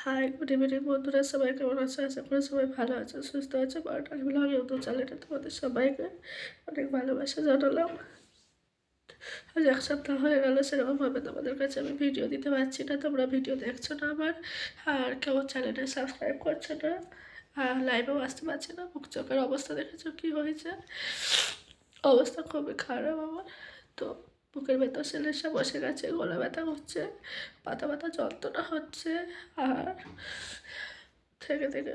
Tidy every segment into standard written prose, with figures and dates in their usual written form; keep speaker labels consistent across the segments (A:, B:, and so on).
A: High, good evening বন্ধুরা, সবাই কেমন আছে? আশা করি সবাই ভালো আছে, সুস্থ আছে। বারোটার ব্লগ ইউটিউব চ্যানেলে তোমাদের সবাইকে অনেক ভালোবাসা জানালাম। আজ এক সপ্তাহ হয়ে গেল, সেরকমভাবে তোমাদের কাছে আমি ভিডিও দিতে পারছি না। তোমরা ভিডিও দেখছো না আমার, আর কেউ চ্যানেলে সাবস্ক্রাইব করছে না, আর লাইভেও আসতে পারছে না। মুখ চোখের অবস্থা দেখেছো কি হয়েছে? অবস্থা খুবই খারাপ আমার। তো বুকের ভেতর সেলেসা বসে গেছে, গলা ব্যথা হচ্ছে, পাতা পাতা যন্ত্রণা হচ্ছে, আর থেকে থেকে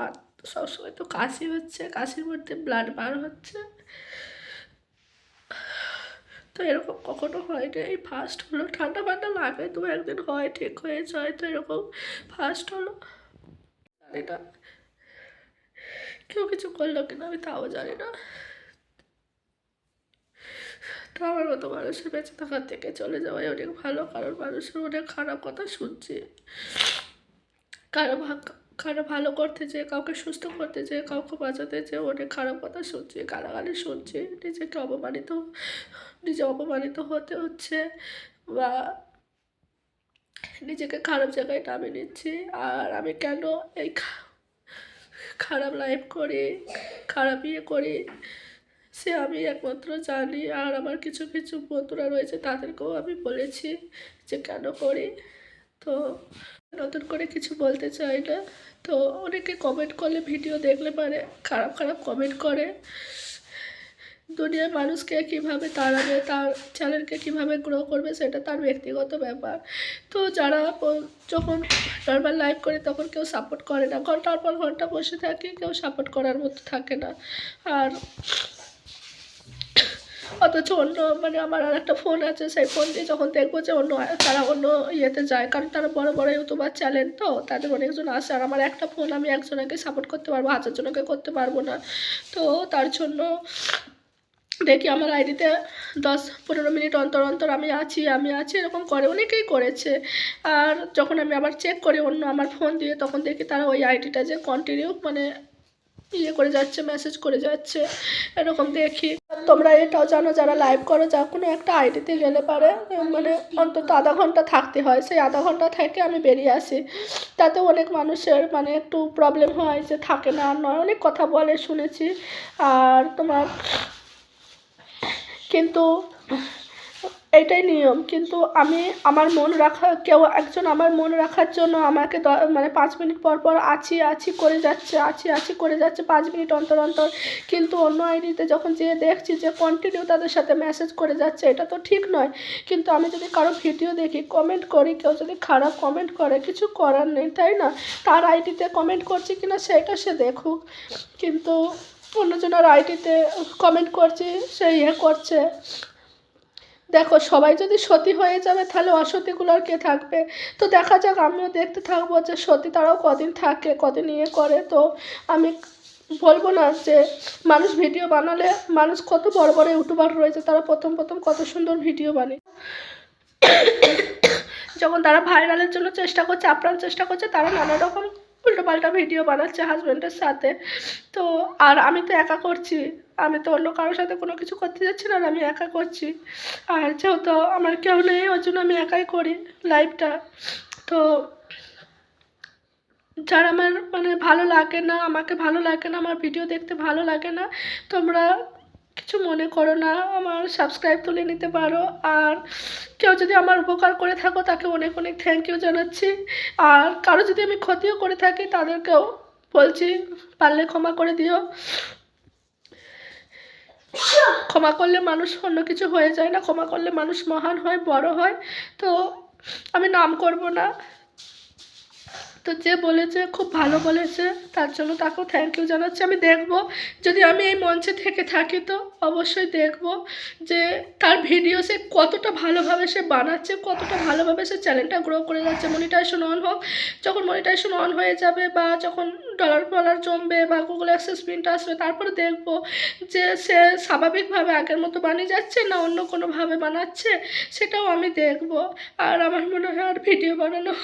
A: আর সবসময় তো কাশি হচ্ছে, কাশির মধ্যে ব্লাড বার হচ্ছে। তো এরকম কখনো হয়নি, এই ফার্স্ট হলো। ঠান্ডা ফান্ডা লাগে তো একদিন হয়, ঠিক হয়ে যায়, তো এরকম ফার্স্ট হলো। জানি না কেউ কিছু করলো কিনা, আমি তাও জানি না। তো আমার মতো মানুষের বেঁচে থাকার থেকে চলে যাওয়াই অনেক ভালো, কারণ মানুষের অনেক খারাপ কথা শুনছি। কারো কারো ভালো করতে চেয়ে, কাউকে সুস্থ করতে চেয়ে, কাউকে বাঁচাতে চেয়ে অনেক খারাপ কথা শুনছি, গালাগালি শুনছি, নিজে অপমানিত হতে হচ্ছে, বা নিজেকে খারাপ জায়গায় নামিয়ে নিচ্ছি। আর আমি কেন এই খারাপ লাইফ করি, খারাপ ইয়ে করি, সে আমি একমাত্র জানি। আর আমার কিছু কিছু বন্ধুরা রয়েছে, তাদেরকেও আমি বলেছি যে কেন করি। তো নতুন করে কিছু বলতে চাই না। তো অনেকে কমেন্ট করলে, ভিডিও দেখলে পারে খারাপ খারাপ কমেন্ট করে। দুনিয়ার মানুষকে কীভাবে তাড়াবে, তার চ্যানেলকে কীভাবে গ্রো করবে, সেটা তার ব্যক্তিগত ব্যাপার। তো যারা যখন নর্মাল লাইভ করে তখন কেউ সাপোর্ট করে না, ঘন্টার পর ঘন্টা বসে থাকে, কেউ সাপোর্ট করার মতো থাকে না। আর অথচ অন্য আমার আর একটা ফোন আছে, সেই ফোন দিয়ে যখন দেখবো যে তারা অন্য ইয়েতে যায়, কারণ তারা বড় বড় ইউটিউবার চ্যানেল, তো তাদের অনেকজন আসে। আর আমার একটা ফোন, আমি একজনকে সাপোর্ট করতে পারবো, 1000 জনকে করতে পারবো না। তো তার জন্য দেখি আমার আইডিতে 10-15 মিনিট অন্তর অন্তর আমি আছি এরকম করে, অনেকেই করেছে। আর যখন আমি আবার চেক করি অন্য আমার ফোন দিয়ে, তখন দেখি তারা ওই আইডিটা যে কন্টিনিউ ইয়ে করে যাচ্ছে, মেসেজ করে যাচ্ছে, এরকম দেখি। তোমরা এটাও জানো, যারা লাইভ করো, যা কোনো একটা আইডিতে গেলে পারে অন্তত আধা ঘন্টা থাকতে হয়। সেই আধা ঘন্টা থেকে আমি বেরিয়ে আসি। তাতে অনেক মানুষের একটু প্রবলেম হয়, যে থাকে না, আর নয়, অনেক কথা বলে শুনেছি। আর কিন্তু এটাই নিয়ম। কিন্তু আমি কেউ একজন আমার মন রাখার জন্য আমাকে 5 মিনিট পর পর আছি করে যাচ্ছে 5 মিনিট অন্তর অন্তর। কিন্তু অন্য আইডিতে যখন যেয়ে দেখছি যে কন্টিনিউ তাদের সাথে মেসেজ করে যাচ্ছে, এটা তো ঠিক নয়। কিন্তু আমি যদি কারো ভিডিও দেখি, কমেন্ট করি, কেউ যদি খারাপ কমেন্ট করে, কিছু করার নেই, তাই না? তার আইডিতে কমেন্ট করছি কিনা সেটা সে দেখুক। কিন্তু অন্যজনের আইডিতে কমেন্ট করছি, সে ইয়ে করছে। দেখো, সবাই যদি সতী হয়ে যাবে, তাহলে অসতীগুলো আর কে থাকবে? তো দেখা যাক, আমিও দেখতে থাকবো যে সতী তারাও কদিন থাকে, কদিন ইয়ে করে। তো আমি বলবো না যে মানুষ ভিডিও বানালে, মানুষ কত বড় বড় ইউটিউবার রয়েছে, তারা প্রথম প্রথম কত সুন্দর ভিডিও বানায়, যখন তারা ভাইরালের জন্য চেষ্টা করছে, আপ্রাণ চেষ্টা করছে, তারা নানা রকম উল্টোপাল্টা ভিডিও বানাচ্ছে হাজব্যান্ডের সাথে। তো আর আমি তো একা করছি, আমি তো অন্য কারোর সাথে কোনো কিছু করতে যাচ্ছি না, আমি একা করছি। আর যেহেতু আমার কেউ নেই, ওই জন্য আমি একাই করি লাইভটা। তো যারা আমার ভালো লাগে না, আমাকে ভালো লাগে না, আমার ভিডিও দেখতে ভালো লাগে না, তোমরা কিছু মনে করো না, আমার সাবস্ক্রাইব তুলে নিতে পারো। আর কেউ যদি আমার উপকার করে থাকো, তাকে অনেক অনেক থ্যাংক ইউ জানাচ্ছি। আর কারো যদি আমি ক্ষতিও করে থাকি, তাদেরকেও বলছি পারলে ক্ষমা করে দিও। ক্ষমা করলে মানুষ অন্য কিছু হয়ে যায় না, ক্ষমা করলে মানুষ মহান হয়, বড় হয়। তো আমি নাম করব না। তো যে বলেছে, খুব ভালো বলেছে, তার জন্য তাকেও থ্যাংক ইউ জানাচ্ছি। আমি দেখব, যদি আমি এই মঞ্চে থেকে থাকি, তো অবশ্যই দেখব যে তার ভিডিও সে কতটা ভালোভাবে সে বানাচ্ছে, কতটা ভালোভাবে সে চ্যানেলটা গ্রো করে যাচ্ছে। মনিটাইজেশন অন হোক, যখন মনিটাইজেশন অন হয়ে যাবে, বা যখন ডলার জমবে, বা গুগল অ্যাক্সেস প্রিন্ট আসবে, তারপরে দেখব যে সে স্বাভাবিকভাবে আগের মতো বানিয়ে যাচ্ছে না অন্য কোনোভাবে বানাচ্ছে, সেটাও আমি দেখব। আর আমার মনে হয় আর ভিডিও বানানো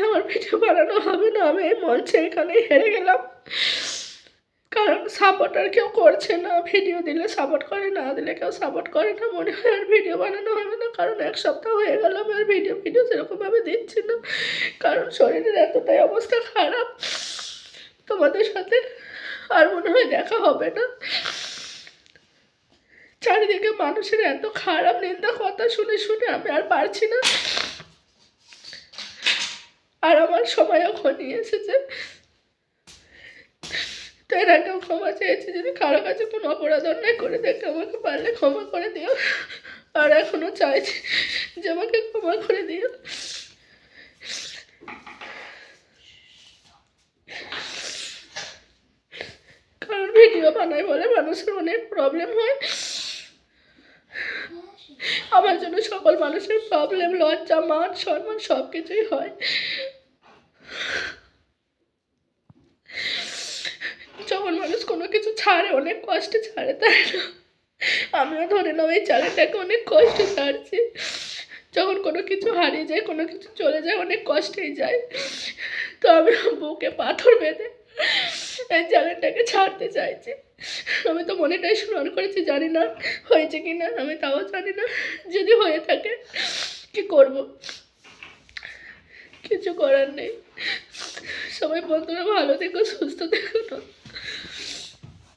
A: আমার ভিডিও বানানো হবে না। আমি এই মঞ্চে এখানেই হেরে গেলাম, কারণ সাপোর্ট আর কেউ করছে না, ভিডিও দিলে সাপোর্ট করে, না দিলে কেউ সাপোর্ট করে না, মনে হয় আর ভিডিও বানানো হবে না। কারণ 1 সপ্তাহ হয়ে গেল আমি আর ভিডিও সেরকমভাবে দিচ্ছি না, কারণ শরীরের এতটাই অবস্থা খারাপ, তোমাদের সাথে আর মনে হয় দেখা হবে না। চারিদিকে মানুষের এত খারাপ নিন্দা কথা শুনে শুনে আমি আর পারছি না, আর আমার সময়ও ঘনিয়ে এসেছে। তো এর আগেও ক্ষমা চেয়েছি, যদি কারো কাছে কোনো অপরাধ অন্যায় করে দেখে আমাকে পারলে ক্ষমা করে দিও, আর এখনো চাইছি যে আমাকে ক্ষমা করে দিও। কারণ ভিডিও বানাই বলে মানুষের অনেক প্রবলেম হয়, আমার জন্য সকল মানুষের প্রবলেম, লজ্জা, মান সম্মান সব কিছুই হয়। যখন মানুষ কোনো কিছু ছাড়ে অনেক কষ্টে ছাড়ে, তাই না? আমিও ধরে নাও এই চ্যানেলটাকে অনেক কষ্টে ছাড়ছি। যখন কোনো কিছু হারিয়ে যায়, কোনো কিছু চলে যায়, অনেক কষ্টেই যায়। তো আমি বুকে পাথর বেঁধে এই চ্যানেলটাকে ছাড়তে চাইছি। আমি তো মনিটাইজেশন অন করেছি, জানি না হয়েছে কি না, আমি তাও জানি না। যদি হয়ে থাকে কি করব, কিছু করার নেই। সবাই বন্ধুরা ভালো থেকো, সুস্থ থেকো।